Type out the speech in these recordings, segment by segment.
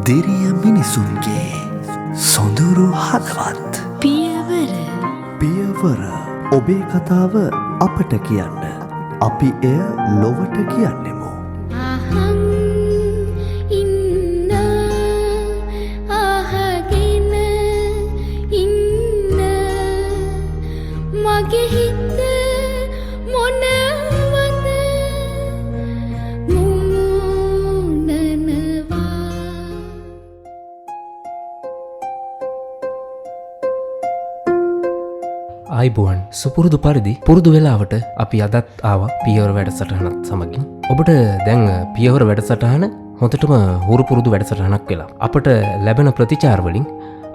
දිරිය මිනිසුන්ගේ සොඳුරු හදවත් පියවර ඔබේ කතාව අපට කියන්න අපි එය ලොවට කියන්නෙමු. මගේ හිත මොනවද මුමුණනවා. ආයිබෝන් සුපුරුදු පරිදි පුරුදු වෙලාවට අපි අදත් ආවා පියවර වැඩසටහනත් සමගින්. ඔබට දැන් පියවර වැඩසටහන හොඳටම හුරු පුරුදු වැඩසටහනක් වෙලා අපට ලැබෙන ප්‍රතිචාර වලින්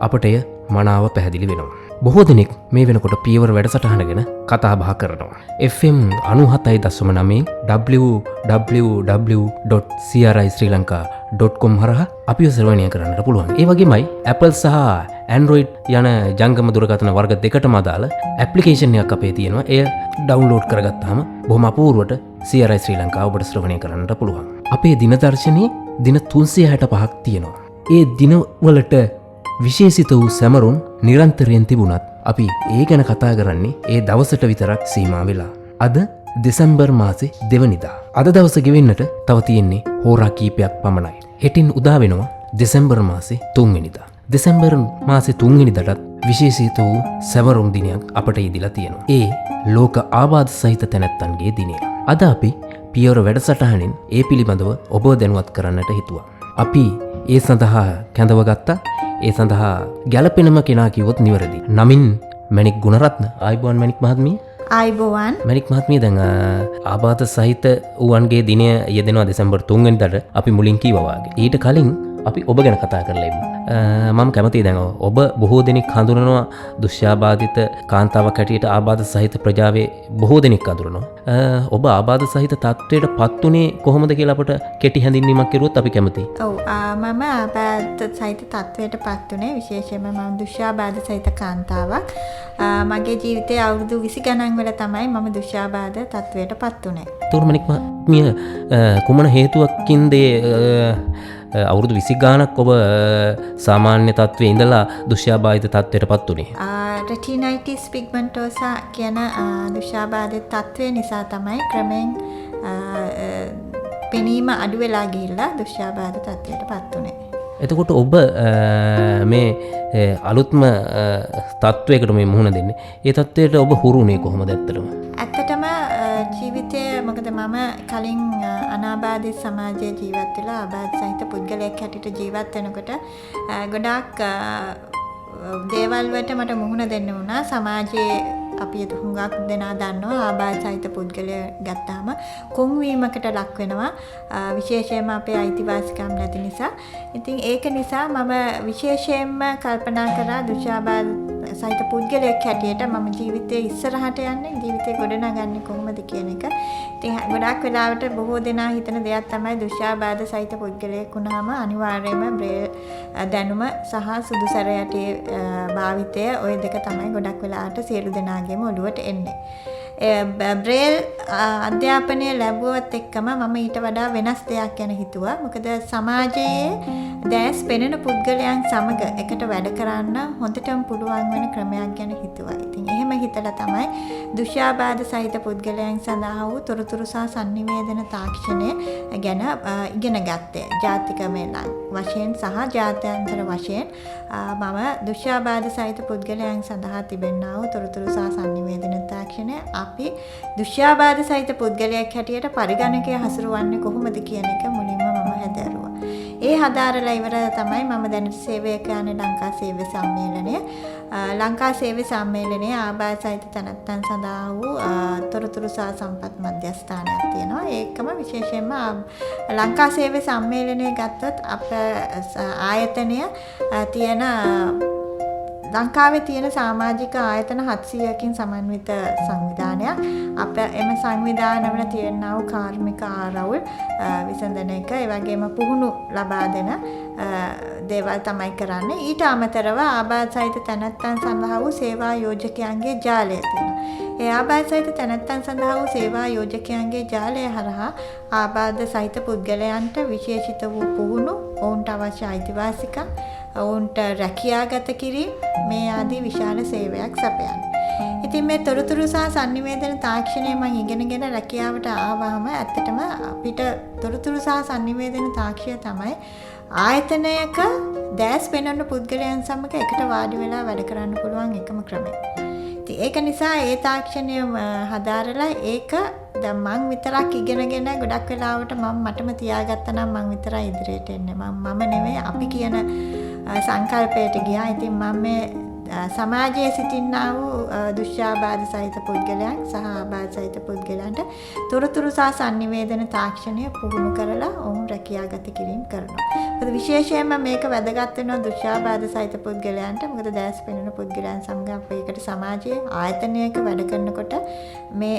අපට එය මනාව පැහැදිලි වෙනවා. බොහෝ දෙනෙක් මේ වෙනකොට පියවර වැඩසටහන ගැන කතා බහ කරනවා. FM 97.9 www.crisrilanka.com හරහා අපිව සර්වණය කරන්නට පුළුවන්. ඒ වගේමයි Apple සහ Android යන ජංගම දුරකථන වර්ග දෙකටම අදාළ ඇප්ලිකේෂන් එකක් අපේ තියෙනවා. එය ඩවුන්ලෝඩ් කරගත්තාම බොහොම අපූර්වට CRI ශ්‍රී ලංකාව ඔබට ශ්‍රවණය කරන්නට පුළුවන්. අපේ දින දර්ශනයේ දින 365ක් තියෙනවා. ඒ දිනවලට විශේෂිත වූ සැමරුම් නිරන්තරයෙන් තිබුණත් අපි ඒ ගැන කතා කරන්නේ ඒ දවසට විතරක් සීමා වෙලා. අද දෙසැම්බර් මාසේ 2 වෙනිදා. අද දවස ගෙවෙන්නට තව තියෙන්නේ හෝරා කීපයක් පමණයි. හෙටින් උදා වෙනවා දෙසැම්බර් මාසේ 3 වෙනිදා. දෙසැම්බර් මාසේ 3 වෙනිදාටත් විශේෂිත වූ සැමරුම් දිනයක් අපට ඉදිලා තියෙනවා. ඒ ලෝක ආබාධ සහිත තැනැත්තන්ගේ දිනය. අද අපි පියවර වැඩසටහනින් ඒ පිළිබඳව ඔබව දැනුවත් කරන්නට හිතුවා. අපි ඒ සඳහා කැඳව ගත්තා. ඒ සඳහා ගැලපෙනම කෙනා කිව්වොත් නිවැරදි. නමින් මැණික් ගුණරත්න. ආයිබෝන් මැණික් මහත්මිය. ආයිබෝවන්. මැණික් මහත්මිය දැන් ආබාධ සහිත වුවන්ගේ දිනය යෙදෙනවා දෙසැම්බර් 3 වෙනිදාට අපි මුලින් කිව්වා වගේ. ඊට කලින් අපි ඔබ ගැන කතා කරලා ඉමු. මම කැමතියි දැන් ඔබ බොහෝ දෙනෙක් හඳුනනවා දුෂ්‍යාබාධිත කාන්තාවක් හැටියට ආබාධ සහිත ප්‍රජාවේ බොහෝ දෙනෙක් හඳුනනවා. ඔබ ආබාධ සහිත තත්ත්වයට පත් උනේ කොහොමද කියලා අපට කෙටි හැඳින්වීමක් කරුවොත් අපි කැමතියි. ඔව් මම ආබාධ සහිත තත්ත්වයට පත් උනේ විශේෂයෙන්ම මම දුෂ්‍යාබාධ සහිත කාන්තාවක්. මගේ ජීවිතයේ අවුරුදු 20 ගණන් වල තමයි මම දුෂ්‍යාබාධ තත්ත්වයට පත් උනේ. තෝර්මනික් මහත්මිය කුමන හේතුවකින්ද අවුරුදු 20 ගානක් ඔබ සාමාන්‍ය තත්ත්වයේ ඉඳලා දුෂ්‍යාබාධිත තත්ත්වයට පත් උනේ? රෙටිනයිටිස් පිග්මන්ටෝසා කියන දුෂ්‍යාබාධිත තත්ත්වය නිසා තමයි ක්‍රමෙන් පෙනීම අඩු වෙලා ගිහිල්ලා දුෂ්‍යාබාධිත තත්ත්වයට පත් උනේ. එතකොට ඔබ මේ අලුත්ම තත්ත්වයකට මේ මුහුණ දෙන්නේ. ඒ තත්ත්වයට ඔබ හුරුුනේ කොහොමද ඇත්තටම? ඇත්තටම ජීවිතයේ මොකද මම කලින් අනාබාධිත සමාජයේ ජීවත් වෙලා ආබාධ සහිත පුද්ගලයෙක් හැටියට ජීවත් වෙනකොට ගොඩාක් දේවල් වලට මට මුහුණ දෙන්න වුණා. සමාජයේ අපි හුඟක් දෙනා දන්නවා ආබාධ සහිත පුද්ගලයා ගත්තාම කොන්වීමකට ලක් වෙනවා. විශේෂයෙන්ම අපේ අයිතිවාසිකම් නැති නිසා. ඉතින් ඒක නිසා මම විශේෂයෙන්ම කල්පනා කරා දුෂ්‍යාබාධ සහිත පුද්ගලයෙක් හැටියට මම ජීවිතේ ඉස්සරහට යන්නේ ජීවිතේ ගොඩනගන්නේ කොහොමද කියන එක. ඉතින් ගොඩාක් වෙලාවට බොහෝ දෙනා හිතන දෙයක් තමයි දුෂ්‍යාබාධ සහිත පුද්ගලයෙක් වුණාම අනිවාර්යයෙන්ම බ්‍රේල් දැනුම සහ සුදු සැර යටේ භාවිතය ওই දෙක තමයි ගොඩක් වෙලාවට සියලු දෙනාගේම ඔළුවට එන්නේ. බ්‍රේල් අධ්‍යාපනය ලැබුවත් එක්කම මම ඊට වඩා වෙනස් දෙයක් ගැන හිතුවා. මොකද සමාජයේ දැස් පෙනෙන පුද්ගලයන් සමග එකට වැඩ කරන්න හොඳටම පුළුවන් වෙන ක්‍රමයක් ගැන හිතුවා. ඉතින් එහෙම හිතලා තමයි දුෂ්‍යාබාධ සහිත පුද්ගලයන් සඳහා වූ තොරතුරු සහ sannivedana තාක්ෂණය ගැන ඉගෙන ගත්තේ. ජාතික වශයෙන් සහ ජාත්‍යන්තර වශයෙන් මම දුෂ්‍යාබාධ සහිත පුද්ගලයන් සඳහා තිබෙනා වූ තොරතුරු සහ sannivedana තාක්ෂණය අපි දුෂ්‍යාබාධ සහිත පුද්ගලයෙක් හැටියට පරිගණකය හසුරවන්නේ කොහොමද කියන එක මුලින්ම මම හැදෑරුවා. ඒ හදාරලා ඉවර තමයි මම දැනට සේවය කරන ලංකා සේවය සම්මේලනය. ලංකා සේවය සම්මේලනයේ ආබාධ සහිත තැනැත්තන් සඳහා වූ තොරතුරු සහ සම්පත් මධ්‍යස්ථානයක් තියෙනවා. ඒකම විශේෂයෙන්ම ලංකා සේවය සම්මේලනයේ ගත්තොත් අප ආයතනය තියෙන ලංකාවේ තියෙන සමාජික ආයතන 700කින් සමන්විත සංවිධානයක්. අප එම සංවිධානවල තියෙනා වූ කාර්මික ආරවුල් විසඳන එක, ඒ වගේම පුහුණු ලබා දෙන දේවල් තමයි කරන්නේ. ඊට අමතරව ආබාධ සහිත තැනැත්තන් සඳහා වූ සේවා යෝජකයන්ගේ ජාලය තියෙනවා. ඒ ආබාධ සහිත තැනැත්තන් සඳහා වූ සේවා යෝජකයන්ගේ ජාලය හරහා ආබාධ සහිත පුද්ගලයන්ට විශේෂිත වූ පුහුණු, ඔවුන්ට අවශ්‍ය අයිතිවාසිකම්, ඔවුන්ට රැකියාගත කිරීම මේ ආදී විශාල සේවයක් සපයන්නේ. ඉතින් මේ තොරතුරු සහ sannivedana තාක්ෂණය මම ඉගෙනගෙන රැකියාවට ආවම ඇත්තටම අපිට තොරතුරු සහ sannivedana තාක්ෂණය තමයි ආයතනයක දැස් පෙනෙන පුද්ගලයන් සමග එකට වාඩි වෙලා වැඩ කරන්න පුළුවන් එකම ක්‍රමය. ඉතින් ඒක නිසා ඒ තාක්ෂණය හදාරලා ඒක දැන් මං විතරක් ඉගෙනගෙන ගොඩක් වෙලාවට මටම තියාගත්තා නම් මං විතරයි ඉදිරියට එන්නේ. මම නෙවෙයි අපි කියන සංකල්පයට ගියා. ඉතින් මම මේ සමාජයේ සිටින්නා වූ දුෂ්‍යාබාධ සහිත පුද්ගලයන් සහ ආබාධ සහිත පුද්ගලයන්ට තොරතුරු සහ sannivedana තාක්ෂණය පුහුණු කරලා ඔවුන් රැකියාගත කිරීම කරනවා. මොකද විශේෂයෙන්ම මේක වැදගත් වෙනවා දුෂ්‍යාබාධ සහිත පුද්ගලයන්ට. මොකද දැස් පෙනෙන පුද්ගලයන් සමග අපේකට සමාජයේ ආයතනයක වැඩ කරනකොට මේ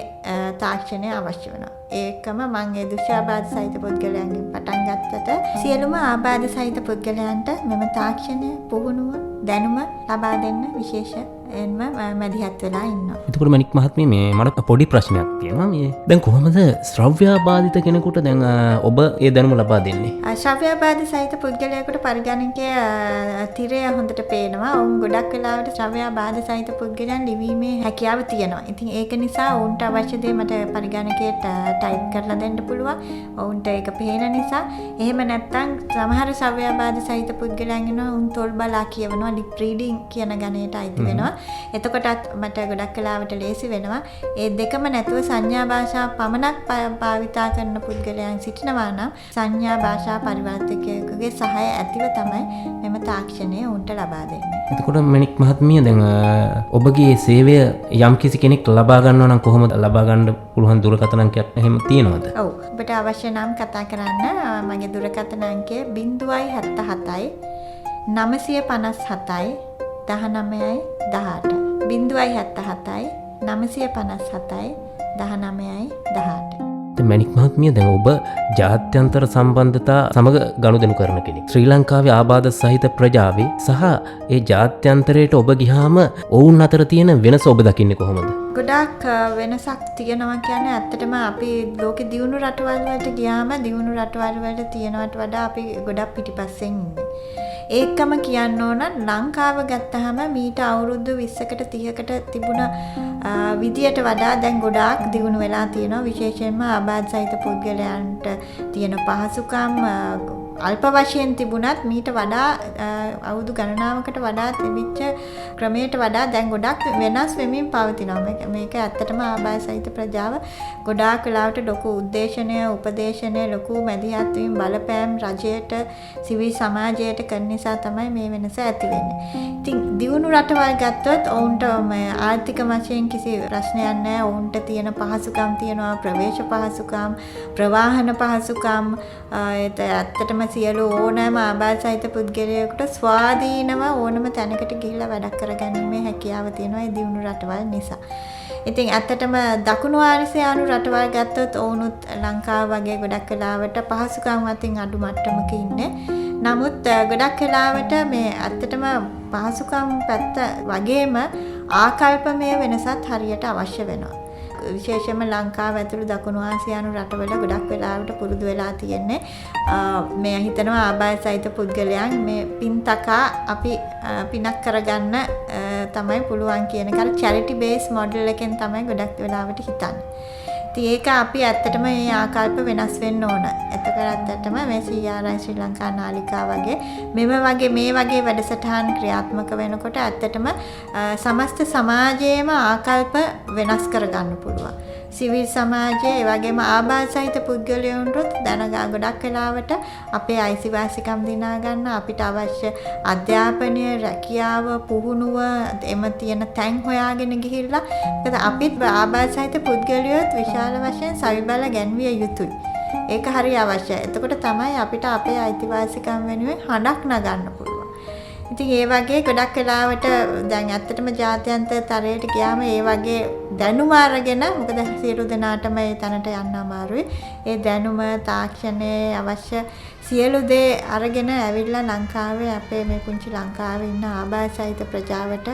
තාක්ෂණය අවශ්‍ය වෙනවා. ඒකම මම ඒ දුෂ්‍යාබාධ සහිත පුද්ගලයන්ගෙන් පටන් ගත්තට සියලුම ආබාධ සහිත පුද්ගලයන්ට මෙම තාක්ෂණය පුහුණුව දැනුම ලබා දෙන්න විශේෂයෙන්ම මැදිහත් වෙලා ඉන්නවා. එතකොට මණික් මහත්මිය මේ මට පොඩි ප්‍රශ්නයක් තියෙනවා. මේ දැන් කොහොමද ශ්‍රව්‍යාබාධිත කෙනෙකුට දැන් ඔබ ඒ දැනුම ලබා දෙන්නේ? ශ්‍රව්‍යාබාධ සහිත පුද්ගලයෙකුට පරිගණකයේ තිරය හොඳට පේනවා. ඔවුන් ගොඩක් වෙලාවට ශ්‍රව්‍යාබාධ සහිත පුද්ගලයන් ලිවීමේ හැකියාව තියෙනවා. ඉතින් ඒක නිසා ඔවුන්ට අවශ්‍ය දේ මට පරිගණකයට ටයිප් කරලා දෙන්න පුළුවන්. ඔවුන්ට ඒක පේන නිසා. එහෙම නැත්නම් සමහර ශ්‍රව්‍යාබාධ සහිත පුද්ගලයන් ඉන්නවා උන් තොල් බලා කියවනවා. ලිප් රීඩින් කියන ගණයට අයිති වෙනවා. එතකොටත් මට ගොඩක් වෙලාවට ලේසි වෙනවා. ඒ දෙකම නැතුව සංඥා භාෂා පමණක් භාවිතා කරන පුද්ගලයන් සිටිනවා නම් සංඥා භාෂා පරිවර්තකයෙකුගේ සහාය ඇතිව තමයි මෙම තාක්ෂණය උන්ට ලබා දෙන්නේ. එතකොට මණික් මහත්මිය දැන් ඔබගේ සේවය යම් කිසි කෙනෙක් ලබා ගන්නවා නම් කොහොමද ලබා ගන්න පුළුවන් දුරකථන අංකයක් එහෙම තියෙනවද? ඔව්. ඔබට අවශ්‍ය නම් කතා කරන්න මගේ දුරකථන අංකය 077යි 957යි 19යි 18. 077යි 957යි 19යි 18. මණික් මහත්මිය දැන් ඔබ ජාත්‍යන්තර සම්බන්ධතා සමග ගනුදෙනු කරන කෙනෙක්. ශ්‍රී ලංකාවේ ආබාධ සහිත ප්‍රජාවේ සහ ඒ ජාත්‍යන්තරයට ඔබ ගියාම ඔවුන් අතර තියෙන වෙනස ඔබ දකින්නේ කොහොමද? ගොඩක් වෙනසක් තියෙනවා කියන්නේ ඇත්තටම අපි ලෝකෙ දියුණු රටවල් වලට ගියාම දියුණු රටවල් වල තියෙනවට වඩා අපි ගොඩක් පිටිපස්සෙන් ඉන්නේ. ඒකම කියන්න ඕන ලංකාව ගත්තහම මීට අවුරුදු 20කට 30කට තිබුණ විදියට වඩා දැන් ගොඩාක් දියුණු වෙලා තියෙනවා. විශේෂයෙන්ම ආබාධ සහිත පුද්ගලයන්ට තියෙන පහසුකම් අල්ප වශයෙන් තිබුණත් මීට වඩා අවුරුදු ගණනාවකට වඩා තිබිච්ච ක්‍රමයට වඩා දැන් ගොඩක් වෙනස් වෙමින් පවතිනවා. මේක ඇත්තටම ආබාධ සහිත ප්‍රජාව ගොඩාක් වෙලාවට ලොකු උද්දේශනය, උපදේශනය, ලොකු මැදිහත් වීම බලපෑම් රජයට, සිවිල් සමාජයට කරන නිසා තමයි මේ වෙනස ඇති වෙන්නේ. ඉතින් දියුණු රටවල් ගත්තොත් ඔවුන්ට ආර්ථික වශයෙන් කිසි ප්‍රශ්නයක් නැහැ. ඔවුන්ට තියෙන පහසුකම් තියෙනවා, ප්‍රවේශ පහසුකම්, ප්‍රවාහන පහසුකම්, ඇත්තටම සියලු ඕනෑම ආබාධ සහිත පුද්ගලයෙකුට ස්වාධීනව ඕනම තැනකට ගිහිල්ලා වැඩක් කරගැනීමේ හැකියාව තියෙනවා ඒ දියුණු රටවල් නිසා. ඉතින් ඇත්තටම දකුණු ආසියානු රටවල් ගත්තොත් ඔවුනුත් ලංකාව වගේ ගොඩක් වෙලාවට පහසුකම් අතින් අඩු මට්ටමක ඉන්නේ. නමුත් ගොඩක් වෙලාවට මේ ඇත්තටම පහසුකම් පැත්ත වගේම ආකල්පමය වෙනසත් හරියට අවශ්‍ය වෙනවා. විශේෂයෙන්ම ලංකාව ඇතුළු දකුණු ආසියානු රටවල ගොඩක් වෙලාවට පුරුදු වෙලා තියෙන්නේ මේ හිතනවා ආබාධ සහිත පුද්ගලයන් මේ පින්තකා අපි පිනක් කරගන්න තමයි පුළුවන් කියන කර චැරිටි බේස් මොඩල් එකෙන් තමයි ගොඩක් වෙලාවට හිතන්නේ. ඉතින් ඒක අපි ඇත්තටම මේ ආකල්ප වෙනස් වෙන්න ඕන. එතකොට ඇත්තටම මේ CRI ශ්‍රී ලංකා නාලිකා වගේ මේ වගේ වැඩසටහන් ක්‍රියාත්මක වෙනකොට ඇත්තටම සමස්ත සමාජයේම ආකල්ප වෙනස් කරගන්න පුළුවන්. සිවිල් සමාජයේ ඒ වගේම ආබාධ සහිත පුද්ගලයන්ටත් දැනගා ගොඩක් වෙලාවට අපේ අයිතිවාසිකම් දිනා ගන්න අපිට අවශ්‍ය අධ්‍යාපනය, රැකියාව, පුහුණුව එම තියෙන තැන් හොයාගෙන ගිහිල්ලා මොකද අපිත් ආබාධ සහිත පුද්ගලයෝත් විශාල වශයෙන් සවිබල ගැන්විය යුතුයි. ඒක හරි අවශ්‍යයි. එතකොට තමයි අපිට අපේ අයිතිවාසිකම් වෙනුවෙන් හඬක් නගන්න පුළුවන්. ඉතින් ඒ වගේ ගොඩක් වෙලාවට දැන් ඇත්තටම ජාත්‍යන්තර තරයට ගියාම ඒ වගේ දැනුම අරගෙන මොකද සියලු දෙනාටම ඒ තැනට යන්න අමාරුයි. ඒ දැනුම තාක්ෂණයේ අවශ්‍ය සියලු දේ අරගෙන ඇවිල්ලා ලංකාවේ අපේ මේ පුංචි ලංකාවේ ඉන්න ආබාධ සහිත ප්‍රජාවට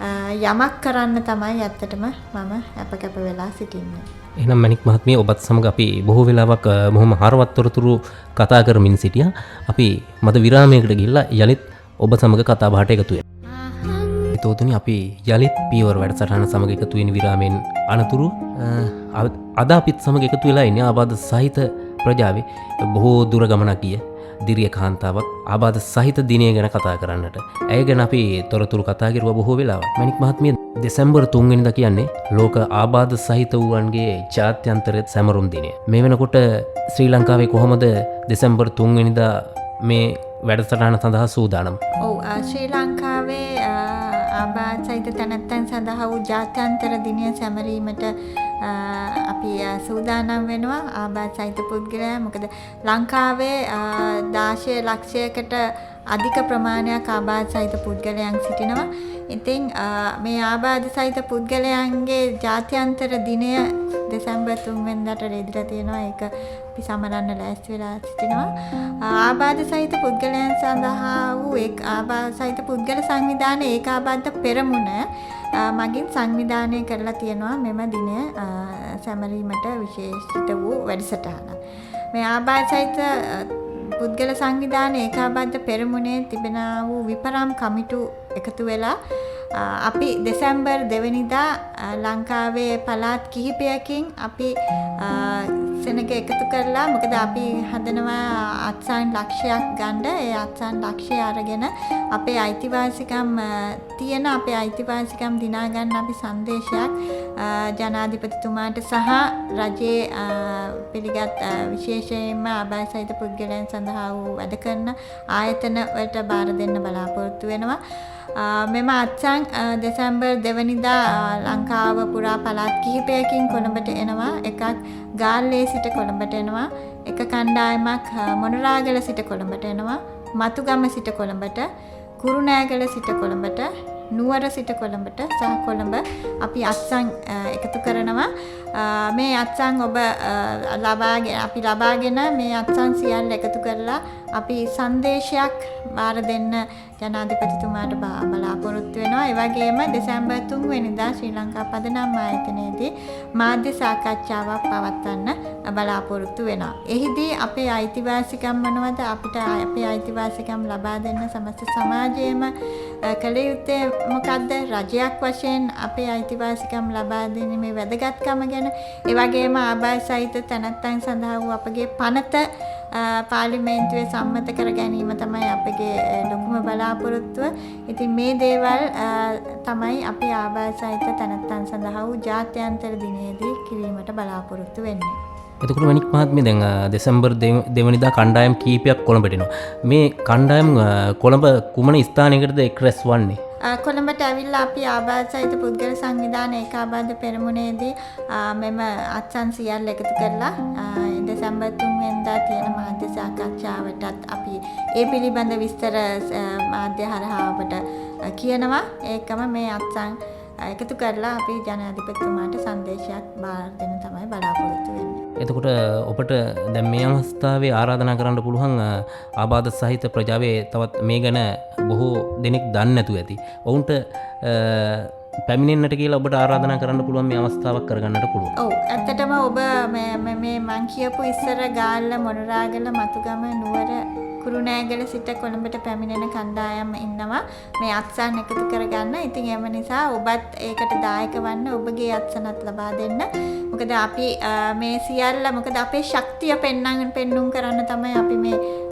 යමක් කරන්න තමයි ඇත්තටම මම අපකැප වෙලා සිටින්නේ. එහෙනම් මැනික් මහත්මිය ඔබත් සමග අපි බොහෝ වෙලාවක් බොහොම හරවත් තොරතුරු කතා කරමින් සිටියා. අපි මද විරාමයකට ගිහිල්ලා යලිත් ඔබ සමග කතා බහට එකතු වෙනවා. තෝතුනි අපි යලිත් පියවර වැඩසටහන සමග එකතු වෙන විරාමයෙන් අනතුරු අද අපිත් සමග එකතු වෙලා ඉන්නේ ආබාධ සහිත ප්‍රජාවේ බොහෝ දුර ගමනක් ගිය දිරිය කාන්තාවක් ආබාධ සහිත දිනය ගැන කතා කරන්නට. ඇය ගැන අපි තොරතුරු කතා කරුවා බොහෝ වෙලාවක්. මැනික් මහත්මිය දෙසැම්බර් 3 වෙනිදා කියන්නේ ලෝක ආබාධ සහිත වූවන්ගේ ජාත්‍යන්තර සැමරුම් දිනය. මේ වෙනකොට ශ්‍රී ලංකාවේ කොහොමද දෙසැම්බර් 3 වෙනිදා මේ වැඩසටහන සඳහා සූදානම්? ඔව් ශ්‍රී ලංකාවේ ආබාධ සහිත තැනැත්තන් සඳහා වූ ජාත්‍යන්තර දිනය සැමරීමට අපි සූදානම් වෙනවා. ආබාධ සහිත පුද්ගලයා මොකද ලංකාවේ 16 ලක්ෂයකට අධික ප්‍රමාණයක් ආබාධ සහිත පුද්ගලයන් සිටිනවා. ඉතින් මේ ආබාධ සහිත පුද්ගලයන්ගේ ජාත්‍යන්තර දිනය දෙසැම්බර් 3 වෙනිදාට රෙදිලා තියෙනවා. ඒක අපි සමරන්න ලෑස්ති වෙලා සිටිනවා. ආබාධ සහිත පුද්ගලයන් සඳහා වූ ආබාධ සහිත පුද්ගල සංවිධාන ඒකාබද්ධ පෙරමුණ මගින් සංවිධානය කරලා තියෙනවා මෙම දිනය සැමරීමට විශේෂිත වූ වැඩසටහන. මේ ආබාධ සහිත පුද්ගල සංවිධාන ඒකාබද්ධ පෙරමුණේ තිබෙනා වූ විපරම් කමිටු එකතු වෙලා අපි දෙසැම්බර් 2 වෙනිදා ලංකාවේ පළාත් කිහිපයකින් අපි සෙනග එකතු කරලා මොකද අපි හදනවා අත්සන් ලක්ෂයක් ගන්න. ඒ අත්සන් ලක්ෂය අරගෙන අපේ අයිතිවාසිකම් තියෙන අපේ අයිතිවාසිකම් දිනා ගන්න අපි සංදේශයක් ජනාධිපතිතුමාට සහ රජයේ පිළිගත් විශේෂයෙන්ම ආබාධ සහිත පුද්ගලයන් සඳහා වූ වැඩ කරන ආයතන වලට බාර දෙන්න බලාපොරොත්තු වෙනවා. මෙම අත්සන් දෙසැම්බර් 2 වෙනිදා ලංකාව පුරා පළාත් කිහිපයකින් කොළඹට එනවා. එකක් ගාල්ලේ සිට කොළඹට එනවා. එක කණ්ඩායමක් මොනරාගල සිට කොළඹට එනවා. මතුගම සිට කොළඹට, කුරුණෑගල සිට කොළඹට, නුවර සිට කොළඹට සහ කොළඹ අපි අත්සන් එකතු කරනවා. මේ අත්සන් ඔබ ලබාගෙන මේ අත්සන් සියල්ල එකතු කරලා අපි සංදේශයක් බාර දෙන්න ජනාධිපතිතුමාට බලාපොරොත්තු වෙනවා. ඒ වගේම දෙසැම්බර් 3 වෙනිදා ශ්‍රී ලංකා පදනම් ආයතනයේදී මාධ්‍ය සාකච්ඡාවක් පවත්වන්න බලාපොරොත්තු වෙනවා. එහිදී අපේ අයිතිවාසිකම් මොනවද? අපිට අපේ අයිතිවාසිකම් ලබා දෙන්න සමස්ත සමාජයේම කළ යුත්තේ මොකද්ද? රජයක් වශයෙන් අපේ අයිතිවාසිකම් ලබා දෙන්නේ වැදගත්කම ගැන. ඒ වගේම ආබාධ සහිත තැනැත්තන් සඳහා වූ අපගේ පනත පාර්ලිමේන්තුවේ සම්මත කර ගැනීම තමයි අපගේ ලොකුම බලාපොරොත්තුව. ඉතින් මේ දේවල් තමයි අපි ආබාධ සහිත තැනැත්තන් සඳහා වූ ජාත්‍යන්තර දිනයේදී කිරීමට බලාපොරොත්තු වෙන්නේ. එතකොට මැනික් මහත්මිය දැන් දෙසැම්බර් 2 වෙනිදා කණ්ඩායම් කීපයක් කොළඹට එනවා. මේ කණ්ඩායම් කොළඹ කුමන ස්ථානයකටද එක්රැස් වන්නේ? කොළඹට ඇවිල්ලා අපි ආබාධ සහිත පුද්ගල සංවිධාන ඒකාබද්ධ පෙරමුණේදී මෙම අත්සන් සියල්ල එකතු කරලා දෙසැම්බර් 3 වෙනිදා තියෙන මාධ්‍ය සාකච්ඡාවටත් අපි ඒ පිළිබඳ විස්තර මාධ්‍ය හරහා අපට කියනවා. ඒකම මේ අත්සන් එකතු කරලා අපි ජනාධිපතිතුමාට සංදේශයක් බාර දෙන්න තමයි බලාපොරොත්තු වෙන්නේ. එතකොට ඔබට දැන් මේ අවස්ථාවේ ආරාධනා කරන්න පුළුවන් ආබාධ සහිත ප්‍රජාවේ තවත් මේ ගැන බොහෝ දෙනෙක් දන්නේ නැතුව ඇති. ඔවුන්ට පැමිණෙන්නට කියලා ඔබට ආරාධනා කරන්න පුළුවන් මේ අවස්ථාවක් කරගන්නට පුළුවන්. ඔව් ඇත්තටම ඔබ මේ මං කියපු ඉස්සර ගාල්ල මොනරාගල මතුගම නුවර කුරුණෑගල සිට කොළඹට පැමිණෙන කණ්ඩායම් ඉන්නවා මේ අත්සන් එකතු කරගන්න. ඉතින් එම නිසා ඔබත් ඒකට දායක වන්න, ඔබගේ අත්සනත් ලබා දෙන්න. මොකද අපි මේ සියල්ල මොකද අපේ ශක්තිය පෙන්නුම් කරන්න තමයි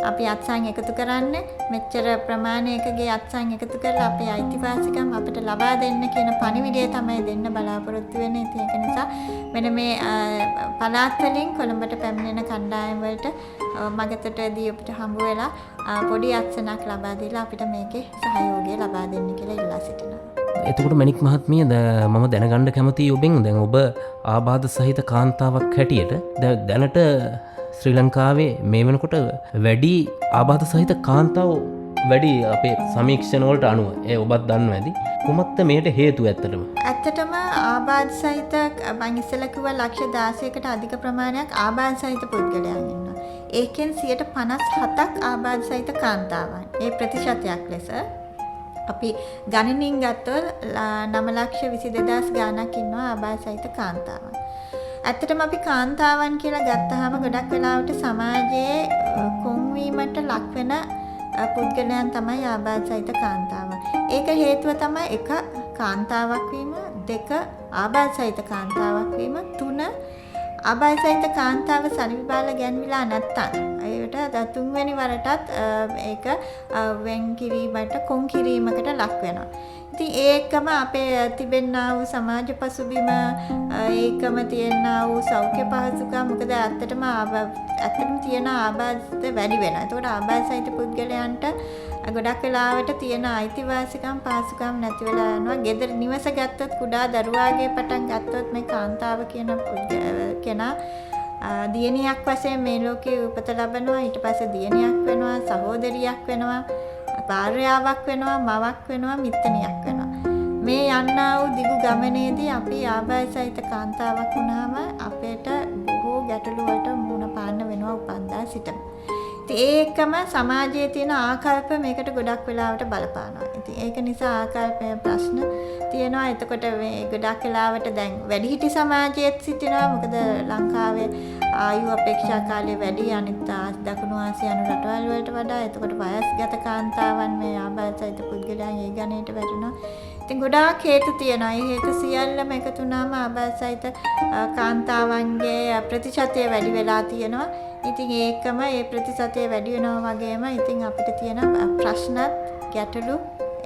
අපි අත්සන් එකතු කරන්නේ. මෙච්චර ප්‍රමාණයකගේ අත්සන් එකතු කරලා අපේ අයිතිවාසිකම් අපිට ලබා දෙන්න කියන පණිවිඩය තමයි දෙන්න බලාපොරොත්තු වෙන්නේ. ඉතින් ඒක නිසා මෙන්න මේ පළාත් වලින් කොළඹට පැමිණෙන කණ්ඩායම් වලට මගතටදී අපිට හම්බ වෙලා පොඩි අත්සනක් ලබා දීලා අපිට මේකේ සහයෝගය ලබා දෙන්න කියලා ඉල්ලා සිටිනවා. එතකොට මැනික් මහත්මිය මම දැනගන්න කැමතියි ඔබෙන් දැන් ඔබ ආබාධ සහිත කාන්තාවක් හැටියට දැනට ශ්‍රී ලංකාවේ මේ වෙනකොට වැඩි ආබාධ සහිත කාන්තාව වැඩි අපේ සමීක්ෂණ වලට අනුව ඒ ඔබත් දන්නවා ඇති. කුමක්ද මේට හේතුව ඇත්තටම? ඇත්තටම ආබාධ සහිත මම ඉස්සෙල්ලා කිව්වා ලක්ෂ 16කට අධික ප්‍රමාණයක් ආබාධ සහිත පුද්ගලයන් ඉන්නවා. ඒකෙන් 57ක් ආබාධ සහිත කාන්තාවන්. ඒ ප්‍රතිශතයක් ලෙස අපි ගණනින් ගත්තොත් 9,22,000 ගාණක් ඉන්නවා ආබාධ සහිත කාන්තාවන්. ඇත්තටම අපි කාන්තාවන් කියලා ගත්තාම ගොඩක් වෙලාවට සමාජයේ කොන්වීමට ලක් වෙන පුද්ගලයන් තමයි ආබාධ සහිත කාන්තාවන්. ඒක හේතුව තමයි 1 කාන්තාවක් වීම, 2 ආබාධ සහිත කාන්තාවක් වීම, 3 ආබාධ සහිත කාන්තාව සරිවිබාල ගැන්විලා නැත්තම් ඒකට තුන්වෙනි වරටත් ඒක වෙන් කිරීමට කොන් කිරීමකට ලක් වෙනවා. ඉතින් ඒකම අපේ තිබෙනා වූ සමාජ පසුබිම ඒකම තියෙනා වූ සෞඛ්‍ය පහසුකම් මොකද ඇත්තටම තියෙන ආබාධ වැඩි වෙනවා. ඒකට ආබාධ සහිත පුද්ගලයන්ට ගොඩක් වෙලාවට තියෙන අයිතිවාසිකම් පහසුකම් නැති වෙලා යනවා. ගෙදර නිවස ගත්තොත් කුඩා දරුවාගේ පටන් ගත්තොත් මේ කාන්තාව කියන කෙනා දියණියක් වශයෙන් මේ ලෝකේ උපත ලබනවා. ඊට පස්සේ දියණියක් වෙනවා, සහෝදරියක් වෙනවා, භාර්යාවක් වෙනවා, මවක් වෙනවා, මිත්තණියක් වෙනවා. මේ යන්නා වූ දිගු ගමනේදී අපි ආබාධ සහිත කාන්තාවක් වුණාම අපේට බොහෝ ගැටලු වලට මුහුණ පාන්න වෙනවා උපන්දා සිටම. ඒකම සමාජයේ තියෙන ආකල්ප මේකට ගොඩක් වෙලාවට බලපානවා. ඉතින් ඒක නිසා ආකල්පයේ ප්‍රශ්න තියෙනවා. එතකොට මේ ගොඩක් වෙලාවට දැන් වැඩිහිටි සමාජයේත් සිටිනවා. මොකද ලංකාවේ ආයු අපේක්ෂා කාලය වැඩි අනිත් දකුණු ආසියානු රටවල් වලට වඩා. එතකොට වයස්ගත කාන්තාවන් මේ ආබාධ සහිත පුද්ගලයන් ඒ ගණයට වැටෙනවා. ඉතින් ගොඩාක් හේතු තියෙනවා. ඒ හේතු සියල්ලම එකතු වුණාම ආබාධ සහිත කාන්තාවන්ගේ ප්‍රතිශතය වැඩි වෙලා තියෙනවා. ඉතින් ඒකම ඒ ප්‍රතිශතය වැඩි වෙනවා වගේම ඉතින් අපිට තියෙන ප්‍රශ්නත් ගැටලු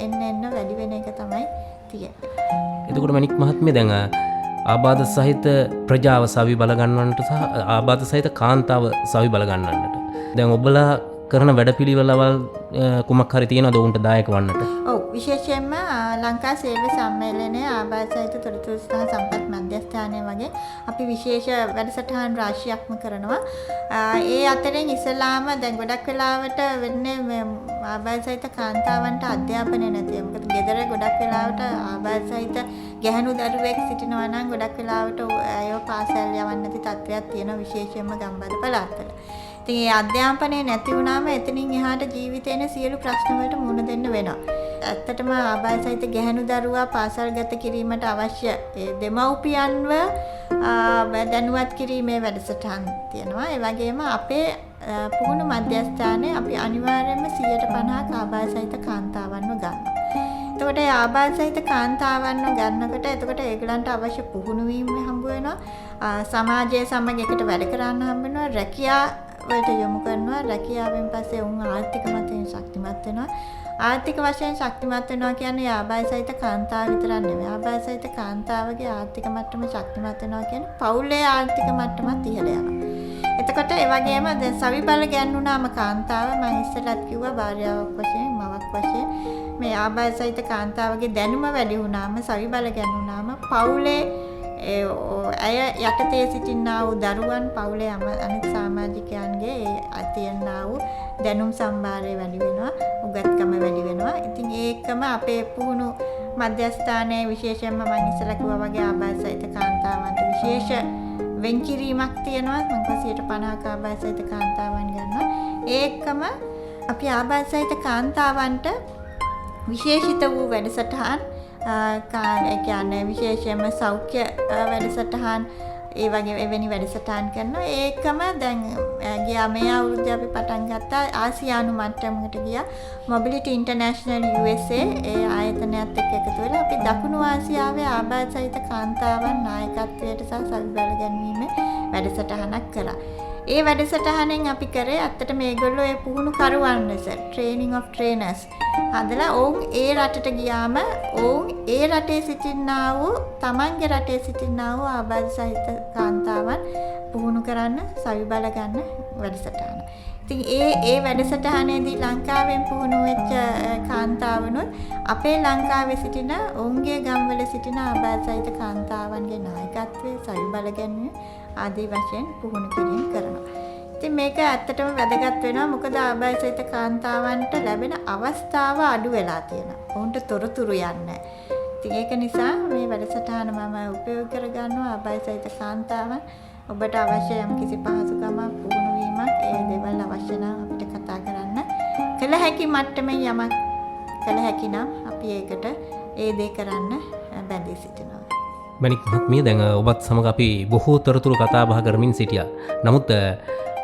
එන්න වැඩි වෙන එක තමයි තියෙන්නේ. එතකොට මණික් මහත්මිය දැන් ආබාධ සහිත ප්‍රජාව සවි බල ගන්නවන්නට සහ ආබාධ සහිත කාන්තාව සවි බල ගන්නන්නට දැන් ඔබලා කරන වැඩපිළිවෙළවල් කුමක් හරි තියෙනවද උන්ට දායක වන්නට? ඔව් විශේෂයෙන්ම ලංකා සේවක සම්මේලනයේ ආබාධ සහිත තොරතුරු සහ සම්පත් මධ්‍යස්ථානය වගේ අපි විශේෂ වැඩසටහන් රාශියක්ම කරනවා. ඒ අතරින් ඉස්ලාම දැන් ගොඩක් වෙලාවට වෙන්නේ මේ ආබාධ සහිත කාන්තාවන්ට අධ්‍යාපනය නැතිව. මොකද ගෙදර ගොඩක් වෙලාවට ආබාධ සහිත ගැහැණු දරුවෙක් සිටිනවා නම් ගොඩක් වෙලාවට අයව පාසල් යවන්න නැති තත්ත්වයක් තියෙනවා විශේෂයෙන්ම ගම්බද පළාත්වල. ඉතින් ඒ අධ්‍යාපනය නැති වුණාම එතනින් එහාට ජීවිතේන සියලු ප්‍රශ්න වලට මුහුණ දෙන්න වෙනවා. ඇත්තටම ආබාධ සහිත ගැහැණු දරුවා පාසල් ගත කිරීමට අවශ්‍ය ඒ දෙමව්පියන්ව දැනුවත් කිරීමේ වැඩසටහන් තියෙනවා. ඒ වගේම අපේ පුහුණු මධ්‍යස්ථානයේ අපි අනිවාර්යයෙන්ම 150ක් ආබාධ සහිත කාන්තාවන්ව ගන්නවා. එතකොට ඒ ආබාධ සහිත කාන්තාවන්ව ගන්නකොට එතකොට ඒගලන්ට අවශ්‍ය පුහුණු වීම හම්බ වෙනවා. සමාජයේ සමග එකට වැඩ කරන්න හම්බ වෙනවා. රැකියා වලට යොමු කරනවා. රැකියාවෙන් පස්සේ උන් ආර්ථික මතයෙන් ශක්තිමත් වෙනවා. ආර්ථික වශයෙන් ශක්තිමත් වෙනවා කියන්නේ ආබාධ සහිත කාන්තාව විතරක් නෙවෙයි. ආබාධ සහිත කාන්තාවගේ ආර්ථික මට්ටම ශක්තිමත් වෙනවා කියන්නේ පවුලේ ආර්ථික මට්ටමත් ඉහළ යනවා. එතකොට ඒ වගේම දැන් සවිබල ගැන්ුණාම කාන්තාව මම ඉස්සෙල්ලත් කිව්වා භාර්යාවක් වශයෙන් මවක් වශයෙන් මේ ආබාධ සහිත කාන්තාවගේ දැනුම වැඩි වුණාම සවිබල ගැන්ුණාම පවුලේ ඇය යටතේ සිටිනා වූ දරුවන් පවුලේ අනිත් සමාජිකයන්ගේ ඒ තියෙනා වූ දැනුම් සම්භාරය වැඩි වෙනවා, උගත්කම වැඩි වෙනවා. ඉතින් ඒකම අපේ පුහුණු මධ්‍යස්ථානයේ විශේෂයෙන්ම මම ඉස්සෙල්ලා කිව්වා වගේ ආබාධ සහිත කාන්තාවන්ට විශේෂ වෙන්කිරීමක් තියෙනවා. මම 150ක ආබාධ සහිත කාන්තාවන් ගන්නවා. ඒකම අපි ආබාධ සහිත කාන්තාවන්ට විශේෂිත වූ වැඩසටහන් ඒ කියන්නේ විශේෂයෙන්ම සෞඛ්‍ය වැඩසටහන් ඒ වගේ එවැනි වැඩසටහන් කරනවා. ඒකම දැන් ගියා මේ අවුරුද්දේ අපි පටන් ගත්තා ආසියානු මට්ටමකට ගියා. මොබිලිටි ඉන්ටර්නැෂනල් USA ඒ ආයතනයත් එක්ක එකතු වෙලා අපි දකුණු ආසියාවේ ආබාධ සහිත කාන්තාවන් නායකත්වයට සහ සවිබල ගැන්වීමේ වැඩසටහනක් කළා. ඒ වැඩසටහනෙන් අපි කරේ ඇත්තට මේගොල්ලෝ ඒ පුහුණු කරුවන් ලෙස training of trainers හදලා ඔවුන් ඒ රටට ගියාම ඔවුන් ඒ රටේ සිටිනා වූ තමන්ගේ රටේ සිටිනා වූ ආබාධ සහිත කාන්තාවන් පුහුණු කරන්න සවිබල ගන්න වැඩසටහන. ඉතින් ඒ වැඩසටහනේදී ලංකාවෙන් පුහුණු වෙච්ච කාන්තාවනුත් අපේ ලංකාවේ සිටින ඔවුන්ගේ ගම්වල සිටින ආබාධ සහිත කාන්තාවන්ගේ නායකත්වයේ සවිබල ගැනීම ආදී වශයෙන් පුහුණු කිරීම කරනවා. ඉතින් මේක ඇත්තටම වැදගත් වෙනවා. මොකද ආබාධ සහිත කාන්තාවන්ට ලැබෙන අවස්ථාව අඩු වෙලා තියෙනවා. ඔවුන්ට තොරතුරු යන්නේ. ඉතින් ඒක නිසා මේ වැඩසටහන මම උපයෝග කරගන්නවා. ආබාධ සහිත කාන්තාවන් ඔබට අවශ්‍ය යම් කිසි පහසුකමක් පුහුණු වීමක් ඒ දේවල් අවශ්‍ය නම් අපිට කතා කරන්න. කළ හැකි මට්ටමේ යමක් කළ හැකි නම් අපි අපි ඒකට ඒ දේ කරන්න බැඳී සිටිනවා. මැනික් මහත්මිය දැන් ඔබත් සමග අපි බොහෝ තොරතුරු කතා බහ කරමින් සිටියා. නමුත්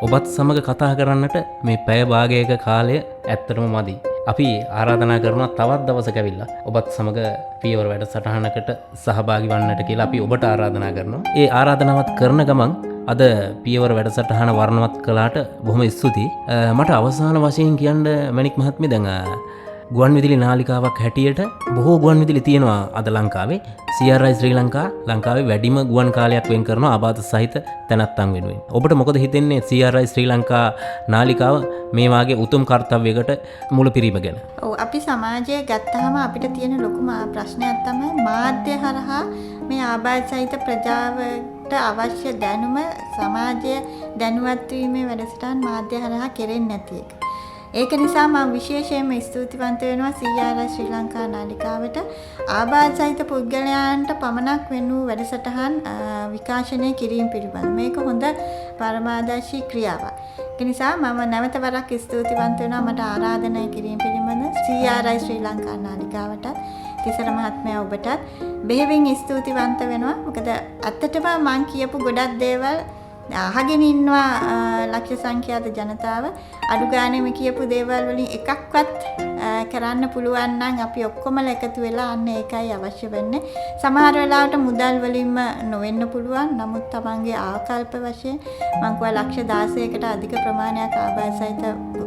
ඔබත් සමග කතා කරන්නට මේ පැය භාගයක කාලය ඇත්තටම මදි. අපි ආරාධනා කරනවා තවත් දවසක ඇවිල්ලා ඔබත් සමග පියවර වැඩසටහනකට සහභාගී වන්නට කියලා අපි ඔබට ආරාධනා කරනවා. ඒ ආරාධනාවත් කරන ගමන් අද පියවර වැඩසටහන වර්ණවත් කළාට බොහොම ස්තුතියි. මට අවසාන වශයෙන් කියන්න මැනික් මහත්මිය දැන් ගුවන් විදුලි නාලිකාවක් හැටියට බොහෝ ගුවන් විදුලි තියෙනවා අද ලංකාවේ. CRI ශ්‍රී ලංකාවේ වැඩිම ගුවන් කාලයක් වෙන් කරනවා ආබාධ සහිත තැනැත්තන් වෙනුවෙන්. ඔබට මොකද හිතෙන්නේ CRI ශ්‍රී ලංකා නාලිකාව මේ වාගේ උතුම් කර්තව්‍යයකට මුලපිරීම ගැන? ඔව් අපි සමාජය ගත්තාම අපිට තියෙන ලොකුම ප්‍රශ්නයක් තමයි මාධ්‍ය හරහා මේ ආබාධ සහිත ප්‍රජාවට අවශ්‍ය දැනුම සමාජය දැනුවත් වීමේ වැඩසටහන් මාධ්‍ය හරහා කෙරෙන්නේ නැති එක. ඒක නිසා මම විශේෂයෙන්ම ස්තුතිවන්ත වෙනවා CRI ශ්‍රී ලංකා නාලිකාවට ආබාධ සහිත පුද්ගලයන්ට පමණක් වෙන වූ වැඩසටහන් විකාශනය කිරීම පිළිබඳ මේක හොඳ පරමාදර්ශී ක්‍රියාවක්. ඒ නිසා මම නැවත වරක් ස්තුතිවන්ත වෙනවා මට ආරාධනය කිරීම පිළිබඳ CRI ශ්‍රී ලංකා නාලිකාවටත් තිසර මහත්මයා ඔබටත් බෙහෙවින් ස්තුතිවන්ත වෙනවා. මොකද ඇත්තටම මම කියපු ගොඩක් දේවල් අහගෙන ඉන්නවා ලක්ෂ සංඛ්‍යාත ජනතාව. අඩු ගානේ මේ කියපු දේවල් වලින් එකක්වත් කරන්න පුළුවන් නම් අපි ඔක්කොමලා එකතු වෙලා අන්න ඒකයි අවශ්‍ය වෙන්නේ. සමහර වෙලාවට මුදල් වලින්ම නොවෙන්න පුළුවන්. නමුත් තමන්ගේ ආකල්ප වශයෙන් මම කියවා ලක්ෂ 16කට අධික ප්‍රමාණයක් ආබාධ සහිත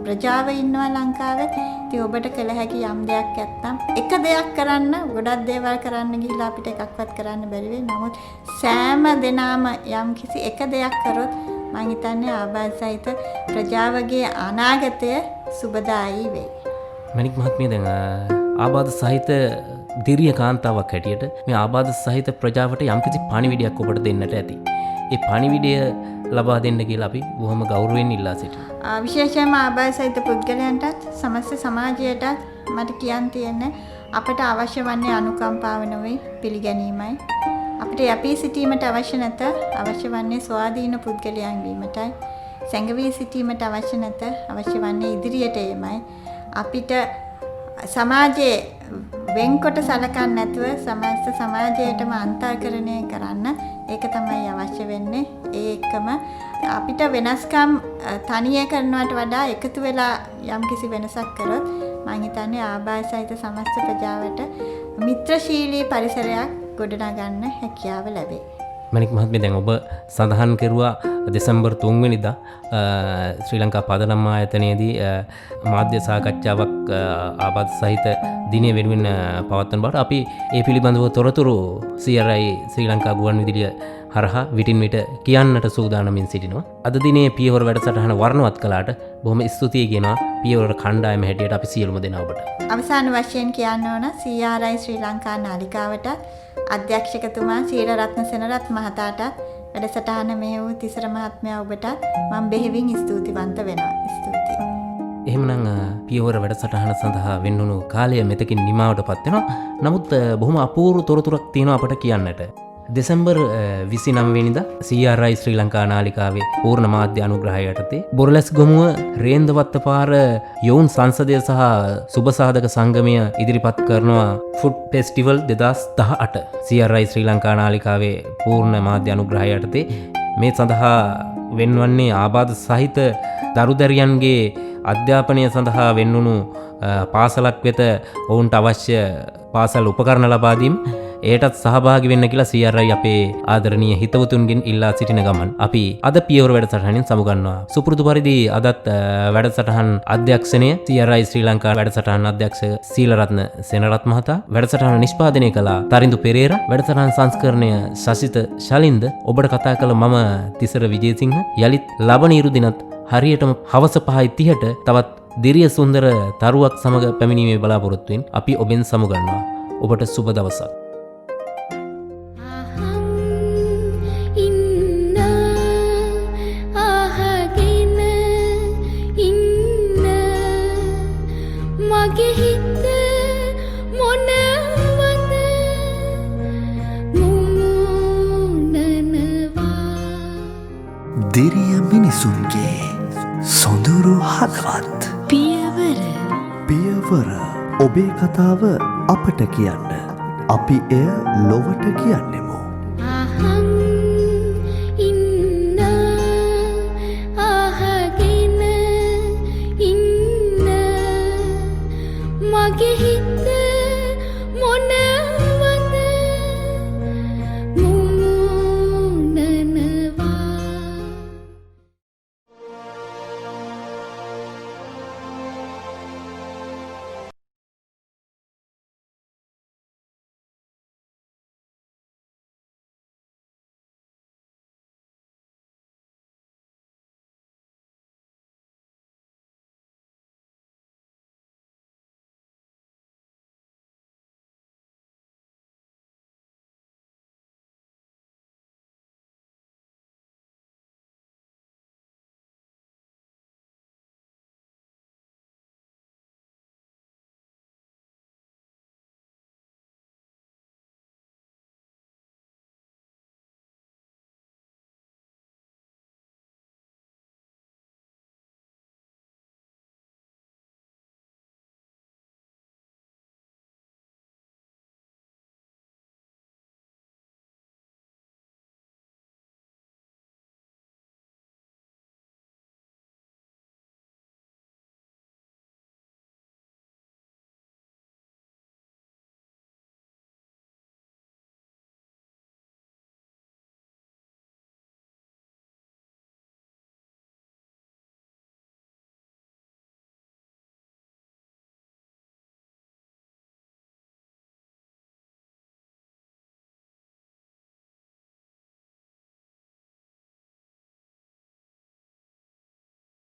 ප්‍රජාව ඉන්නවා ලංකාවේ. ඉතින් ඔබට කළ හැකි යම් දෙයක් නැත්තම් එක දෙයක් කරන්න ගොඩක් දේවල් කරන්න ගිහිල්ලා අපිට එකක්වත් කරන්න බැරි වෙයි. නමුත් සෑම දෙනාම යම් කිසි එක දෙයක් කරොත් මම හිතන්නේ ආබාධ සහිත ප්‍රජාවගේ අනාගතය සුබදායී වෙයි. මැනික් මහත්මිය දැන් ආබාධ සහිත දිරිය කාන්තාවක් හැටියට මේ ආබාධ සහිත ප්‍රජාවට යම්කිසි පණිවිඩයක් ඔබට දෙන්නට ඇති. ඒ පණිවිඩය ලබා දෙන්න කියලා අපි බොහොම ගෞරවයෙන් ඉල්ලා සිටිනවා. විශේෂයෙන්ම ආබාධ සහිත පුද්ගලයන්ටත් සමස්ත සමාජයටත් මට කියන්න තියෙන්නේ අපට අවශ්‍ය වන්නේ අනුකම්පාව නෙවෙයි පිළිගැනීමයි. අපිට යැපී සිටීමට අවශ්‍ය නැත. අවශ්‍ය වන්නේ ස්වාධීන පුද්ගලයන් වීමටයි. සැඟවී සිටීමට අවශ්‍ය නැත. අවශ්‍ය වන්නේ ඉදිරියට යෑමයි. අපිට සමාජයේ වෙන්කොට සලකන්නේ නැතුව සමස්ත සමාජයටම අන්තර්කරණය කරන්න ඒක තමයි අවශ්‍ය වෙන්නේ. ඒ එක්කම අපිට වෙනස්කම් තනිය කරනවට වඩා එකතු වෙලා යම්කිසි වෙනසක් කරොත් මම හිතන්නේ ආබාධ සහිත සමස්ත ප්‍රජාවට මිත්‍රශීලී පරිසරයක් ගොඩනගන්න හැකියාව ලැබේ. මැනික් මහත්මිය දැන් ඔබ සඳහන් කෙරුවා දෙසැම්බර් 3 වෙනිදා ශ්‍රී ලංකා පදනම් ආයතනයේදී මාධ්‍ය සාකච්ඡාවක් ආබාධ සහිත දිනය වෙනුවෙන් පවත්වන බවට අපි ඒ පිළිබඳව තොරතුරු CRI ශ්‍රී ලංකා ගුවන් විදුලිය හරහා විටින් විට කියන්නට සූදානමින් සිටිනවා. අද දිනේ පියවර වැඩසටහන වර්ණවත් කළාට බොහොම ස්තුතියි කියනවා පියවර කණ්ඩායම හැටියට අපි සියලුම දෙනා ඔබට. අවසාන වශයෙන් කියන්න ඕන CRI ශ්‍රී ලංකා නාලිකාවට අධ්‍යක්ෂකතුමා සීලරත්න සෙනරත් මහතාට වැඩසටහන මෙහෙ වූ තිසර මහත්මයා ඔබටත් මම බෙහෙවින් ස්තුතිවන්ත වෙනවා. ස්තුතියි. එහෙමනම් පියවර වැඩසටහන සඳහා වෙන්නුණු කාලය මෙතකින් නිමාවටපත් වෙනවා. නමුත් බොහොම අපූර්ව තොරතුරක් තියෙනවා අපට කියන්නට. දෙසැම්බර් 29 වෙනිදා CRI ශ්‍රී ලංකා නාලිකාවේ පූර්ණ මාධ්‍ය අනුග්‍රහය යටතේ බොරලැස් ගමුව රේන්දවත්ත පාර යොවුන් සංසදය සහ සුබසාධක සංගමය ඉදිරිපත් කරනවා ෆුඩ් ෆෙස්ටිවල් 2018 CRI ශ්‍රී ලංකා නාලිකාවේ පූර්ණ මාධ්‍ය අනුග්‍රහය යටතේ මේ සඳහා වෙන්වන්නේ ආබාධ සහිත දරුදැරියන්ගේ අධ්‍යාපනය සඳහා වෙන්වුණු පාසලක් වෙත ඔවුන්ට අවශ්‍ය පාසල් උපකරණ ලබා දීම ඒටත් සහභාගි වෙන්න කියලා CRI අපේ ආදරණීය හිතවතුන්ගෙන් ඉල්ලා සිටින ගමන් අපි අද පියවර වැඩසටහනින් සමුගන්නවා. සුපුරුදු පරිදි අදත් වැඩසටහන් අධ්‍යක්ෂණය CRI ශ්‍රී ලංකා වැඩසටහන් අධ්‍යක්ෂ සීලරත්න සෙනරත් මහතා, වැඩසටහන නිෂ්පාදනය කළ තරිඳු පෙරේරා, වැඩසටහන් සංස්කරණය සසිත ශලින්ද, ඔබට කතා කළ මම තිසර විජේසිංහ. යලිත් ලබන ඉරු දිනත් හරියටම හවස 5:30ට තවත් දිරිය සුන්දර තරුවක් සමග පැමිණීමේ බලාපොරොත්තුවෙන් අපි ඔබෙන් සමුගන්නවා. ඔබට සුබ දවසක්. මගේ හිත මොනවද මුමුණනවා. දිරිය මිනිසුන්ගේ සොඳුරු හදවත් පියවර පියවර ඔබේ කතාව අපට කියන්න. අපි එය ලොවට කියන්නෙමු. අහන් ඉන්න අහගෙන ඉන්න මගේ හිත